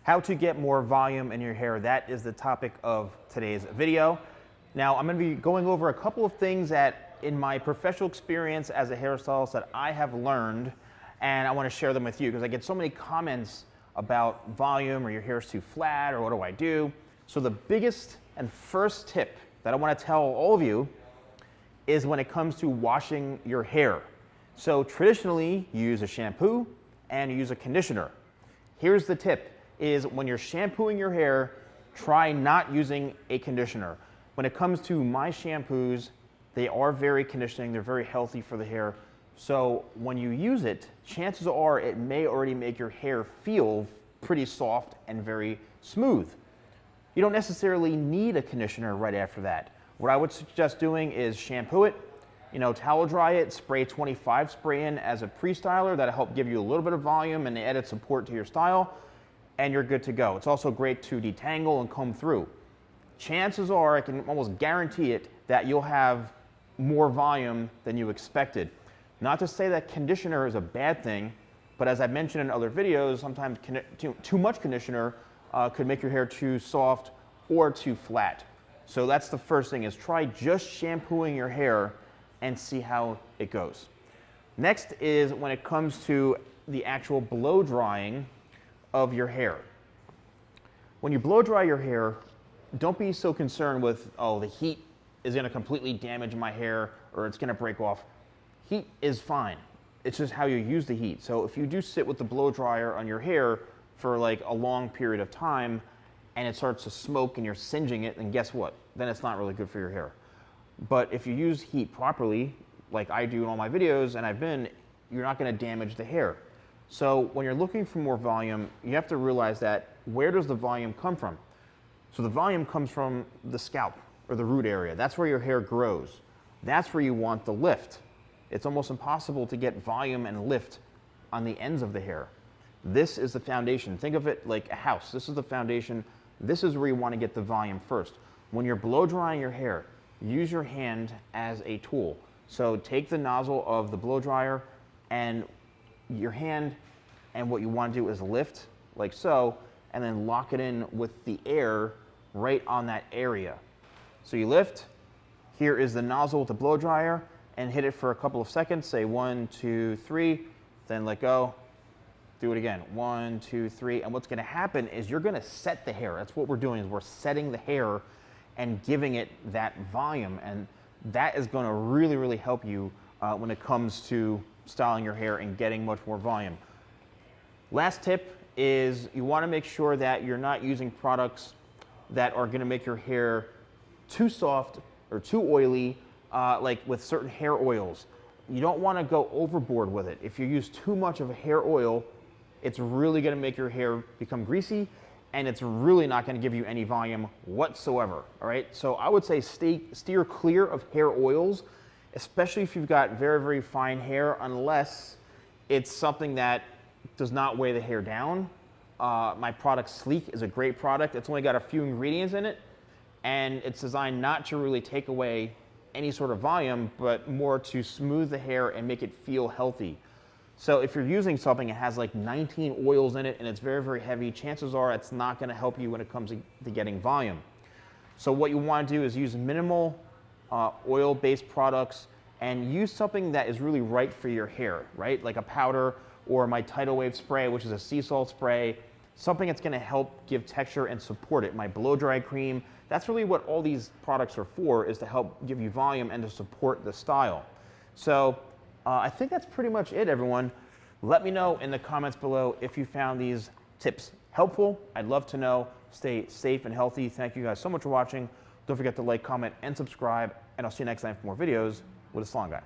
How to get more volume in your hair. That is the topic of today's video. Now, I'm going to be going over a couple of things that in my professional experience as a hairstylist that I have learned, and I want to share them with you because I get so many comments about volume or your hair is too flat or what do I do. So the biggest and first tip that I want to tell all of you is when it comes to washing your hair. So traditionally, you use a shampoo and you use a conditioner. Here's the tip, is when you're shampooing your hair, try not using a conditioner. When it comes to my shampoos, they are very conditioning, they're very healthy for the hair. So when you use it, chances are it may already make your hair feel pretty soft and very smooth. You don't necessarily need a conditioner right after that. What I would suggest doing is shampoo it, towel dry it, spray 25 spray in as a pre-styler. That'll help give you a little bit of volume and added support to your style, and you're good to go. It's also great to detangle and comb through. Chances are, I can almost guarantee it, that you'll have more volume than you expected. Not to say that conditioner is a bad thing, but as I mentioned in other videos, sometimes too much conditioner could make your hair too soft or too flat. So that's the first thing, is try just shampooing your hair and see how it goes. Next is when it comes to the actual blow drying of your hair. When you blow dry your hair, don't be so concerned with, oh, the heat is going to completely damage my hair or it's going to break off. Heat is fine. It's just how you use the heat. So if you do sit with the blow dryer on your hair for like a long period of time and it starts to smoke and you're singeing it, then guess what? Then it's not really good for your hair. But if you use heat properly, like I do in all my videos, and you're not going to damage the hair. So when you're looking for more volume, you have to realize that where does the volume come from? So the volume comes from the scalp or the root area. That's where your hair grows. That's where you want the lift. It's almost impossible to get volume and lift on the ends of the hair. This is the foundation. Think of it like a house. This is the foundation. This is where you want to get the volume first. When you're blow drying your hair, use your hand as a tool. So take the nozzle of the blow dryer and your hand, and what you want to do is lift like so, and then lock it in with the air right on that area. So you lift, here is the nozzle with the blow dryer, and hit it for a couple of seconds, say 1, 2, 3, then let go, do it again, 1, 2, 3, and what's gonna happen is you're gonna set the hair. That's what we're doing, is we're setting the hair and giving it that volume, and that is gonna really, really help you when it comes to styling your hair and getting much more volume. Last tip is you wanna make sure that you're not using products that are gonna make your hair too soft or too oily, like with certain hair oils. You don't wanna go overboard with it. If you use too much of a hair oil, it's really gonna make your hair become greasy, and it's really not gonna give you any volume whatsoever, all right? So I would say steer clear of hair oils, especially if you've got very, very fine hair, unless it's something that does not weigh the hair down. My product Sleek is a great product. It's only got a few ingredients in it, and it's designed not to really take away any sort of volume, but more to smooth the hair and make it feel healthy. So if you're using something that has like 19 oils in it and it's very, very heavy, chances are it's not gonna help you when it comes to getting volume. So what you wanna do is use minimal oil-based products and use something that is really right for your hair, right? Like a powder or my Tidal Wave spray, which is a sea salt spray, something that's gonna help give texture and support it. My blow dry cream, that's really what all these products are for, is to help give you volume and to support the style. So I think that's pretty much it, everyone. Let me know in the comments below if you found these tips helpful. I'd love to know. Stay safe and healthy. Thank you guys so much for watching. Don't forget to like, comment, and subscribe, and I'll see you next time for more videos with the Salon Guy.